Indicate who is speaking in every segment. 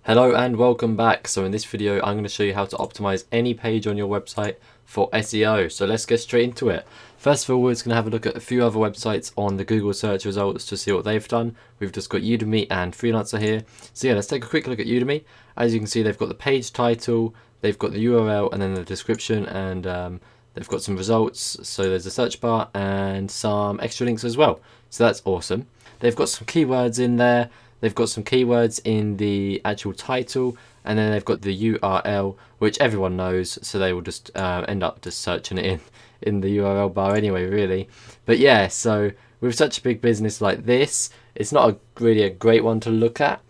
Speaker 1: Hello and welcome back. So in this video I'm going to show you how to optimize any page on your website for SEO. So let's get straight into it. First of all, we're just going to have a look at a few other websites on the Google search results to see what they've done. We've just got Udemy and Freelancer here. So yeah, let's take a quick look at Udemy. As you can see, they've got the page title, they've got the URL and then the description, and they've got some results. So there's a search bar and some extra links as well. So that's awesome. They've got some keywords in there. They've got some keywords in the actual title, and then they've got the URL, which everyone knows, so they will just end up just searching it in the URL bar anyway, really. But yeah, so with such a big business like this, it's not really a great one to look at,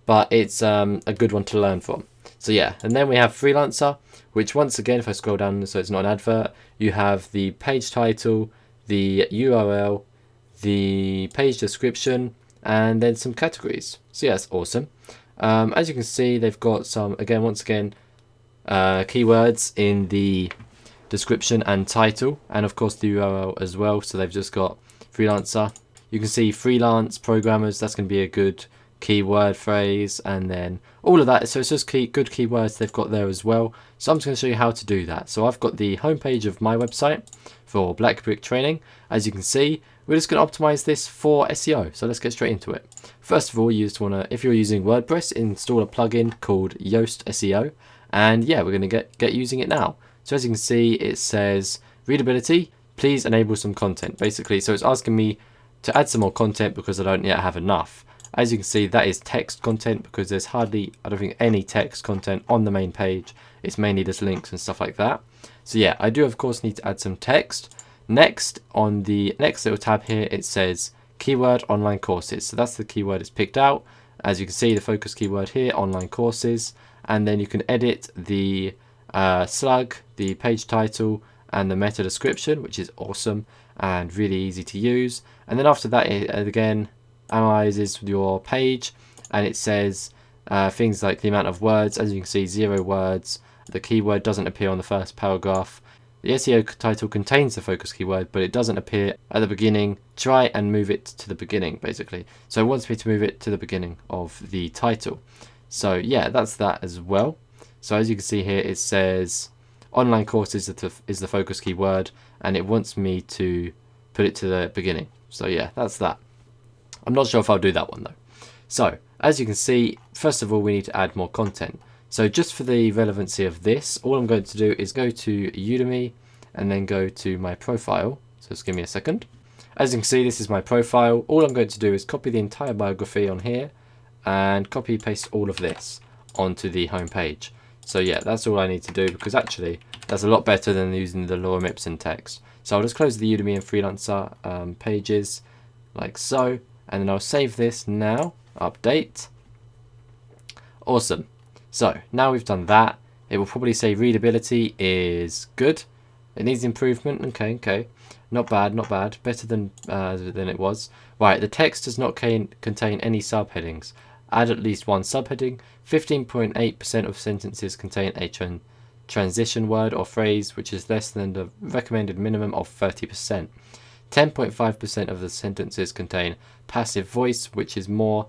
Speaker 1: but it's a good one to learn from. So yeah, and then we have Freelancer, which once again, if I scroll down so it's not an advert, you have the page title, the URL, the page description, and then some categories. So yeah, it's awesome. As you can see, they've got some, once again, keywords in the description and title, and of course the URL as well. So they've just got freelancer. You can see freelance programmers, that's going to be a good keyword phrase, and then all of that. So it's just good keywords they've got there as well. So I'm just going to show you how to do that. So I've got the homepage of my website for Black Brick Training. As you can see, we're just going to optimize this for SEO. So let's get straight into it. First of all, you just want to, if you're using WordPress, install a plugin called Yoast SEO. And yeah, we're going to get using it now. So as you can see, it says readability, please enable some content. Basically, so it's asking me to add some more content because I don't yet have enough. As you can see, that is text content because there's hardly, I don't think, any text content on the main page. It's mainly just links and stuff like that. So yeah, I do of course need to add some text. Next, on the next little tab here, it says keyword online courses. So that's the keyword it's picked out. As you can see, the focus keyword here, online courses, and then you can edit the slug, the page title, and the meta description, which is awesome and really easy to use. And then after that, it again analyzes your page, and it says things like the amount of words. As you can see, 0 words. The keyword doesn't appear on the first paragraph. The SEO title contains the focus keyword, but it doesn't appear at the beginning. Try and move it to the beginning, basically. So it wants me to move it to the beginning of the title. So yeah, that's that as well. So as you can see here, it says online courses is the focus keyword, and it wants me to put it to the beginning. So yeah, that's that. I'm not sure if I'll do that one though. So as you can see, first of all, we need to add more content. So just for the relevancy of this, all I'm going to do is go to Udemy and then go to my profile. So just give me a second. As you can see, this is my profile. All I'm going to do is copy the entire biography on here and copy paste all of this onto the home page. So yeah, that's all I need to do, because actually that's a lot better than using the Lorem Ipsum text. So I'll just close the Udemy and Freelancer pages like so, and then I'll save this now, update. Awesome. So now we've done that, it will probably say readability is good. It needs improvement. Okay. Not bad. Better than it was. Right, the text does not contain any subheadings. Add at least one subheading. 15.8% of sentences contain a transition word or phrase, which is less than the recommended minimum of 30%. 10.5% of the sentences contain passive voice, which is more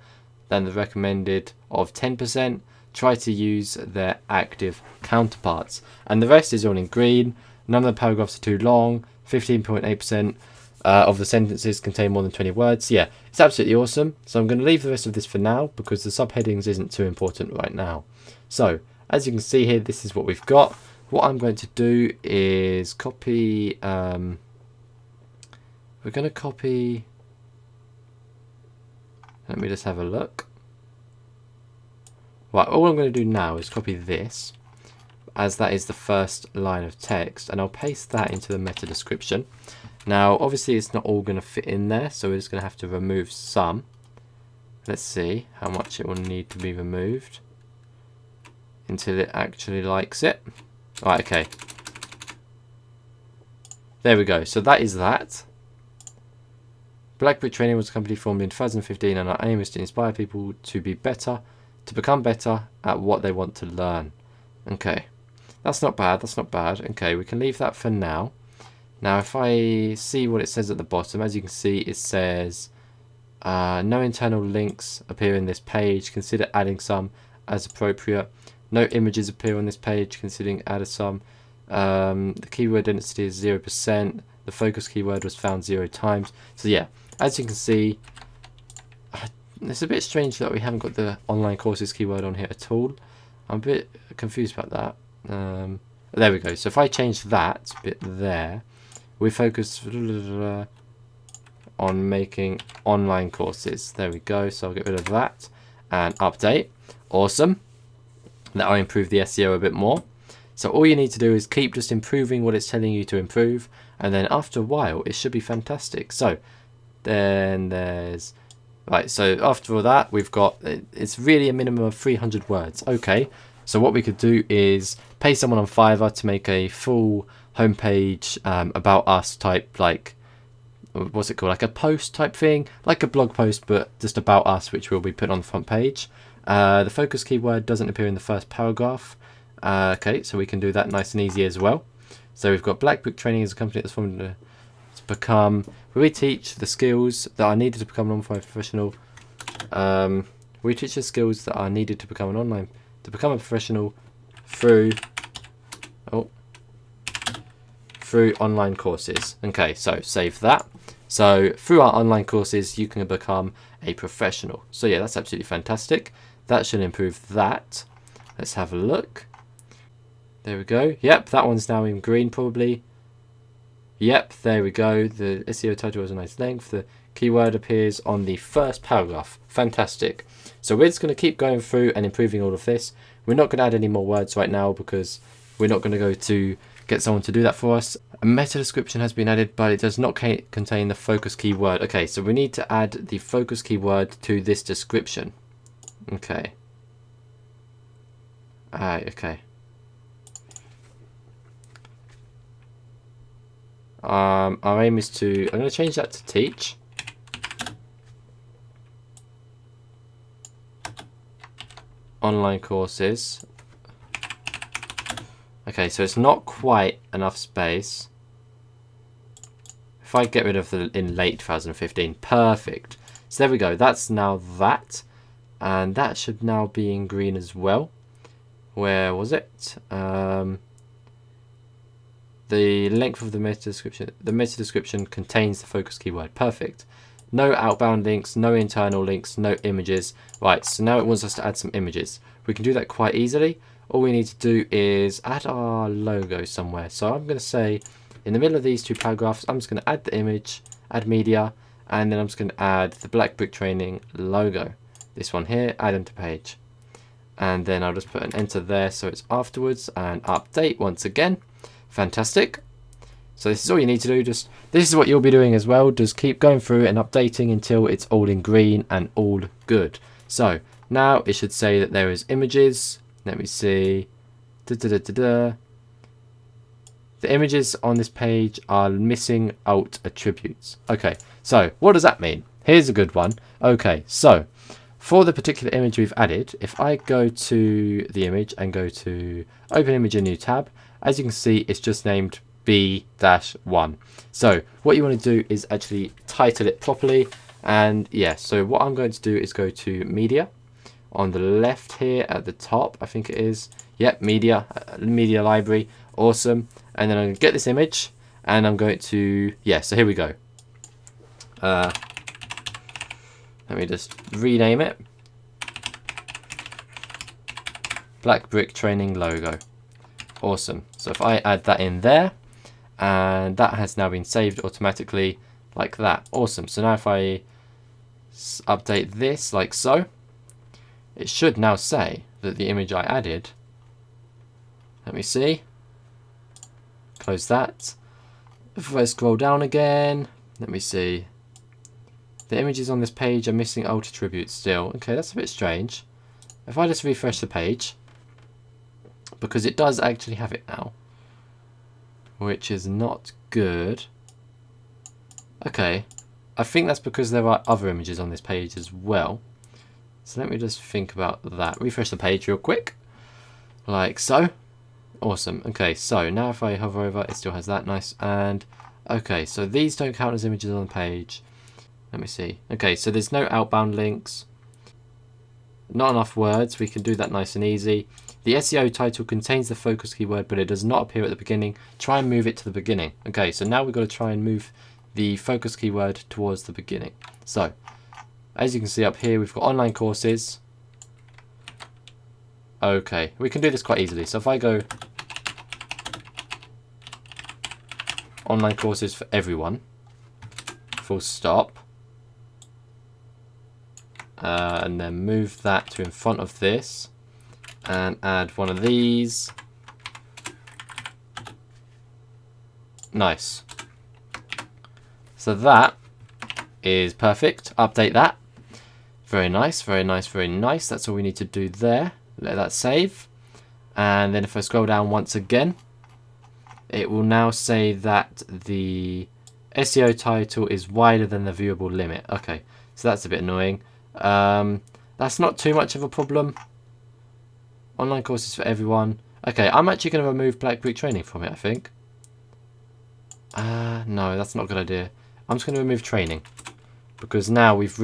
Speaker 1: than the recommended of 10%. Try to use their active counterparts. And the rest is all in green. None of the paragraphs are too long. 15.8% of the sentences contain more than 20 words. Yeah, it's absolutely awesome. So I'm going to leave the rest of this for now because the subheadings isn't too important right now. So as you can see here, this is what we've got. What I'm going to do is copy. We're going to copy. Let me just have a look. Right, all I'm going to do now is copy this, as that is the first line of text, and I'll paste that into the meta description. Now, obviously, it's not all going to fit in there, so we're just going to have to remove some. Let's see how much it will need to be removed until it actually likes it. Right, okay. There we go. So that is that. Black Brick Training was a company formed in 2015, and our aim is to inspire people to become better at what they want to learn. Okay, that's not bad. Okay, we can leave that for now. Now, if I see what it says at the bottom, as you can see, it says No internal links appear in this page. Consider adding some as appropriate. No images appear on this page considering added some. The keyword density is 0%. The focus keyword was found 0 times. So yeah, as you can see, it's a bit strange that we haven't got the online courses keyword on here at all. I'm a bit confused about that. There we go. So if I change that bit there, we focus on making online courses. There we go. So I'll get rid of that and update. Awesome. That'll improve the SEO a bit more. So all you need to do is keep just improving what it's telling you to improve, and then after a while it should be fantastic. So then there's right, so after all that we've got, it's really a minimum of 300 words. Okay, so what we could do is pay someone on Fiverr to make a full homepage about us type, like, what's it called, like a post type thing, like a blog post but just about us, which will be put on the front page. The focus keyword doesn't appear in the first paragraph. Okay, so we can do that nice and easy as well. So we've got Black Book Training as a company that's formed to become, we teach the skills that are needed to become an online professional. We teach the skills that are needed to become a professional through online courses. Okay, so save that. So through our online courses, you can become a professional. So yeah, that's absolutely fantastic. That should improve that. Let's have a look. There we go. Yep, that one's now in green probably. Yep, there we go. The SEO title has a nice length. The keyword appears on the first paragraph. Fantastic. So we're just going to keep going through and improving all of this. We're not going to add any more words right now because we're not going to go to get someone to do that for us. A meta description has been added, but it does not contain the focus keyword. Okay, so we need to add the focus keyword to this description. Okay. Okay. Our aim is to, I'm going to change that to teach. Online courses. Okay, so it's not quite enough space. If I get rid of the in late 2015, perfect. So there we go, that's now that. And that should now be in green as well. Where was it? The length of the meta description. The meta description contains the focus keyword. Perfect. No outbound links, no internal links, no images. Right, so now it wants us to add some images. We can do that quite easily. All we need to do is add our logo somewhere. So I'm going to say in the middle of these two paragraphs, I'm just going to add the image, add media, and then I'm just going to add the Black Book Training logo. This one here, add into page. And then I'll just put an enter there so it's afterwards, and update once again. Fantastic. So this is all you need to do. This is what you'll be doing as well. Just keep going through and updating until it's all in green and all good. So now it should say that there is images. Let me see. The images on this page are missing alt attributes. Okay, so what does that mean? Here's a good one. Okay, so for the particular image we've added, if I go to the image and go to open image in new tab, as you can see, it's just named B-1. So what you want to do is actually title it properly. And yeah, so what I'm going to do is go to media on the left here at the top, I think it is. Yep, media library. Awesome. And then I'm going to get this image and I'm going to, yeah, so here we go. Let me just rename it. Black Brick Training logo. Awesome. So if I add that in there, and that has now been saved automatically like that. Awesome. So now if I update this like so, it should now say that the image I added, let me see, close that. If I scroll down again, let me see, the images on this page are missing alt attributes still. Okay, that's a bit strange. If I just refresh the page, because it does actually have it now, which is not good. Okay, I think that's because there are other images on this page as well. So let me just think about that. Refresh the page real quick, like so. Awesome. Okay, so now if I hover over, it still has that. Nice. And okay, so these don't count as images on the page. Let me see. Okay, so there's no outbound links, not enough words. We can do that nice and easy. The SEO title contains the focus keyword, but it does not appear at the beginning. Try and move it to the beginning. Okay, so now we've got to try and move the focus keyword towards the beginning. So, as you can see up here, we've got online courses. Okay, we can do this quite easily. So if I go online courses for everyone, full stop, and then move that to in front of this, and add one of these. Nice. So that is perfect. Update that. Very nice, very nice, very nice. That's all we need to do there. Let that save. And then if I scroll down once again, it will now say that the SEO title is wider than the viewable limit. Okay, so that's a bit annoying. That's not too much of a problem. Online courses for everyone. Okay, I'm actually going to remove Black Brick Training from it, I think. No, that's not a good idea. I'm just going to remove training. Because now we've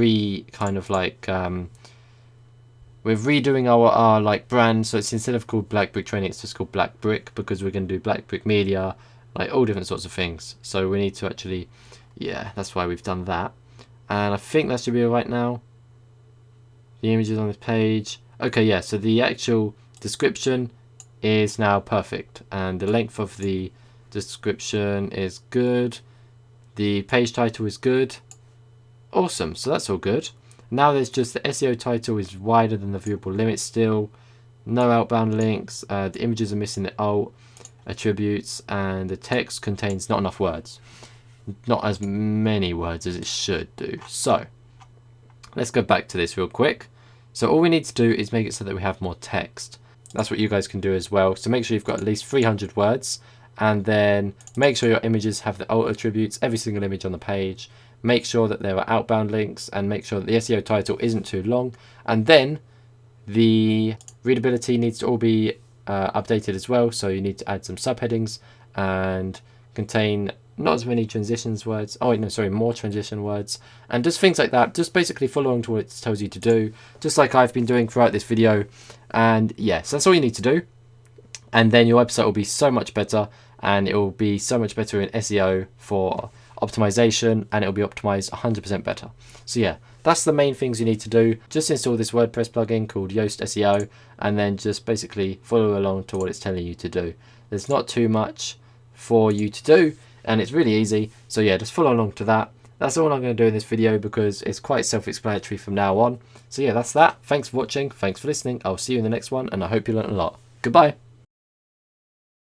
Speaker 1: we're redoing our like brand. So it's instead of called Black Brick Training, it's just called Black Brick, because we're going to do Black Brick Media, like all different sorts of things. So we need to actually, yeah, that's why we've done that. And I think that should be alright now. The images on this page. Okay, yeah, so the actual description is now perfect, and the length of the description is good. The page title is good. Awesome, so that's all good. Now there's just the SEO title is wider than the viewable limit still. No outbound links. The images are missing the alt attributes, and the text contains not enough words. Not as many words as it should do. So let's go back to this real quick. So all we need to do is make it so that we have more text. That's what you guys can do as well. So make sure you've got at least 300 words, and then make sure your images have the alt attributes, every single image on the page. Make sure that there are outbound links, and make sure that the SEO title isn't too long. And then the readability needs to all be updated as well. So you need to add some subheadings and contain not as many transitions words. Oh wait, no, sorry, more transition words, and just things like that. Just basically follow on to what it tells you to do, just like I've been doing throughout this video. And yes, that's all you need to do. And then your website will be so much better, and it will be so much better in SEO for optimization, and it will be optimized 100% better. So yeah, that's the main things you need to do. Just install this WordPress plugin called Yoast SEO, and then just basically follow along to what it's telling you to do. There's not too much for you to do, and it's really easy. So yeah, just follow along to that. That's all I'm going to do in this video, because it's quite self-explanatory from now on. So yeah, that's that. Thanks for watching. Thanks for listening. I'll see you in the next one, and I hope you learned a lot. Goodbye.